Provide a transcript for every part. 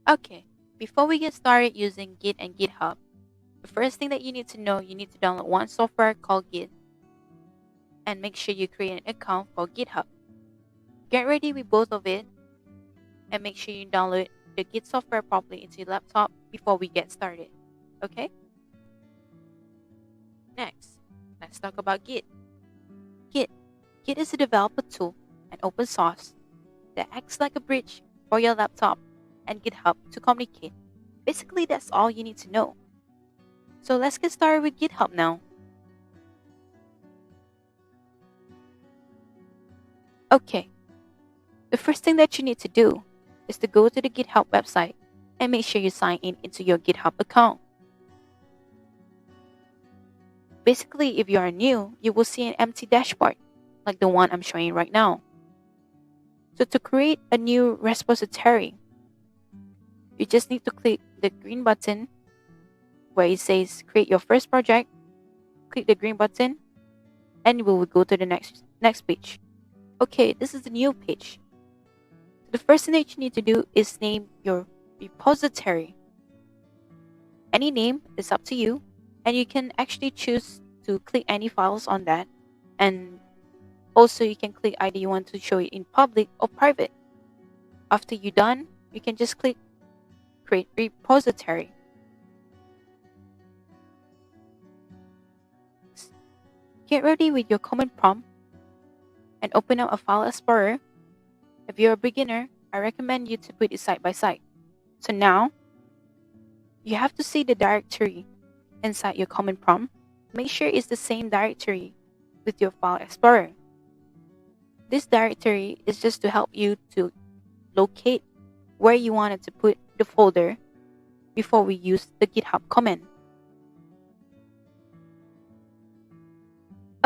Okay, before we get started using Git and GitHub, the first thing that you need to know, you need to download one software called Git and make sure you create an account for GitHub. Get ready with both of it and make sure you download the Git software properly into your laptop before we get started. Okay? Next, let's talk about Git. Git. Git is a developer tool and open source that acts like a bridge for your laptop and GitHub to communicate. Basically, that's all you need to know. So let's get started with GitHub now. Okay, the first thing that you need to do is to go to the GitHub website and make sure you sign in into your GitHub account. Basically, if you are new, you will see an empty dashboard like the one I'm showing right now. So to create a new repository, you just need to click the green button where it says create your first project. Click the green button and we will go to the next page. Okay, this is the new page. The first thing that you need to do is name your repository. Any name is up to you, and you can actually choose to click any files on that, and also you can click either you want to show it in public or private. After you're done, you can just click create repository. Get ready with your command prompt and open up a file explorer. If you're a beginner, I recommend you to put it side by side. So now, you have to see the directory inside your command prompt. Make sure it's the same directory with your file explorer. This directory is just to help you to locate where you wanted to put the folder before we use the GitHub command.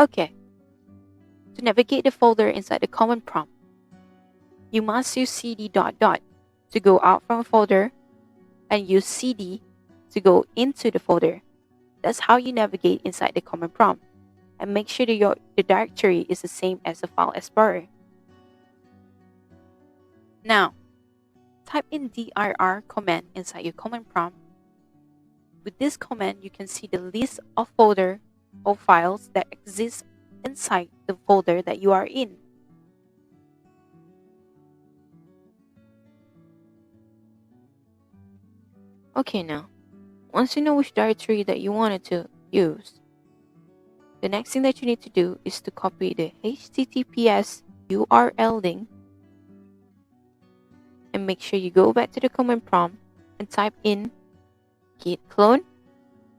Okay, to navigate the folder inside the command prompt, you must use cd ... to go out from a folder and use cd to go into the folder. That's how you navigate inside the command prompt, and make sure that the directory is the same as the file explorer. Now, type in dir command inside your command prompt. With this command, you can see the list of folder or files that exist inside the folder that you are in. Okay, now, once you know which directory that you wanted to use, the next thing that you need to do is to copy the HTTPS URL link and make sure you go back to the command prompt and type in git clone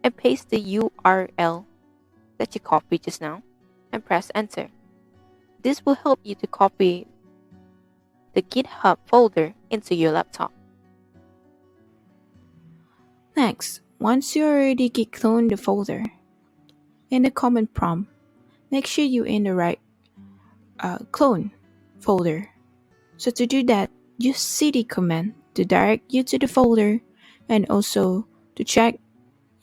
and paste the URL that you copied just now and press enter. This will help you to copy the GitHub folder into your laptop. Next, once you already git clone the folder, in the command prompt, make sure you're in the right clone folder. So to do that, use cd command to direct you to the folder, and also to check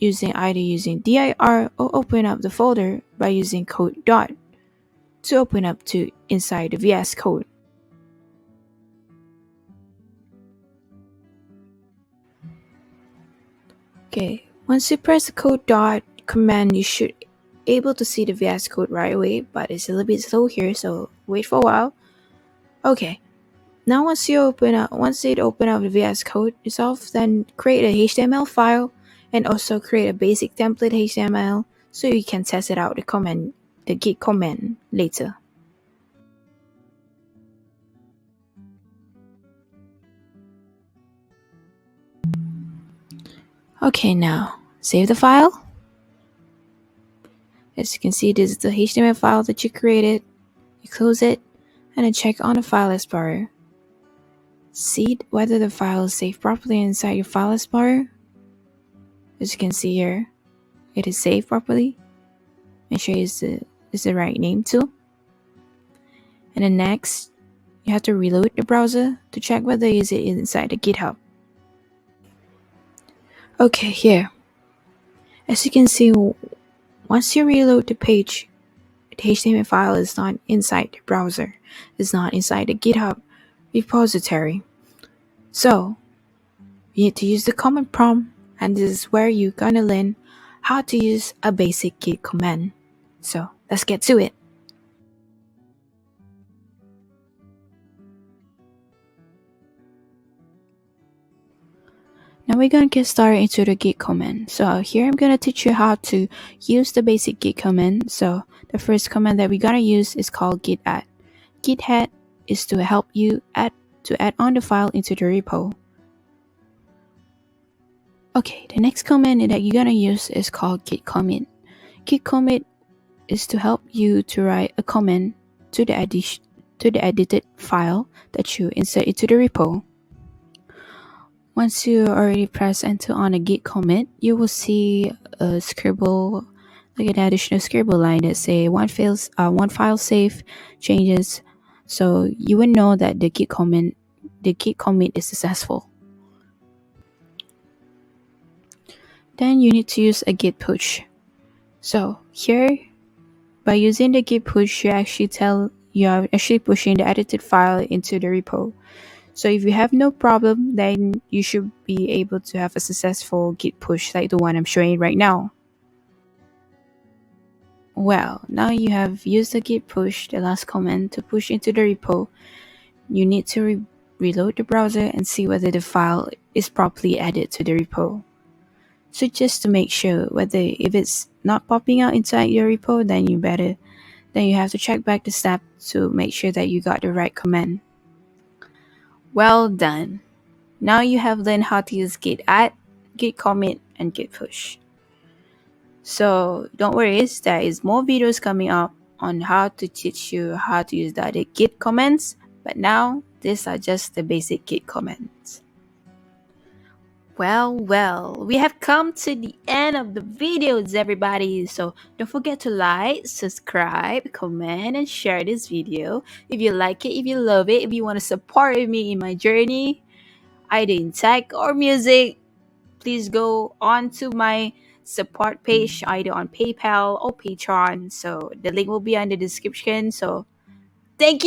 either using dir or open up the folder by using code dot to open up to inside the VS Code. Okay, once you press the code dot command, you should able to see the VS Code right away, but it's a little bit slow here, so wait for a while. Okay, now once it open up the VS Code itself, then create a HTML file and also create a basic template HTML so you can test it out the Git command later. Okay, now save the file. As you can see, this is the HTML file that you created. You close it and then check on the file explorer. See whether the file is saved properly inside your file explorer. As you can see here, it is saved properly. Make sure it's the right name too. And then next, you have to reload the browser to check whether it is inside the GitHub. Okay, here. As you can see, once you reload the page, the HTML file is not inside the browser. It's not inside the GitHub repository. So, You need to use the command prompt, and this is where you're gonna learn how to use a basic Git command. So let's get to it. Now we're gonna get started into the Git command. So here I'm gonna teach you how to use the basic Git command. So the first command that we're gonna use is called git add. Git add is to help you add on the file into the repo. Okay, the next command that you're gonna use is called git commit. Git commit is to help you to write a comment to the edited file that you insert into the repo. Once you already press enter on a git commit, you will see a scribble, like an additional scribble line that say one file save changes. So you will know that the git commit is successful. Then you need to use a git push. So here, by using the git push, you are actually pushing the edited file into the repo. So if you have no problem, then you should be able to have a successful git push like the one I'm showing right now. Well, now you have used the git push, the last command, to push into the repo. You need to reload the browser and see whether the file is properly added to the repo. So just to make sure if it's not popping out inside your repo, then you have to check back the step to make sure that you got the right command. Well done. Now you have learned how to use git add, git commit, and git push. So don't worry, there is more videos coming up on how to teach you how to use the other git commands, but now these are just the basic git commands. Well, we have come to the end of the videos, everybody. So don't forget to like, subscribe, comment, and share this video. If you like it, if you love it, if you want to support me in my journey, either in tech or music, please go on to my support page, either on PayPal or Patreon. So the link will be on the description. So thank you.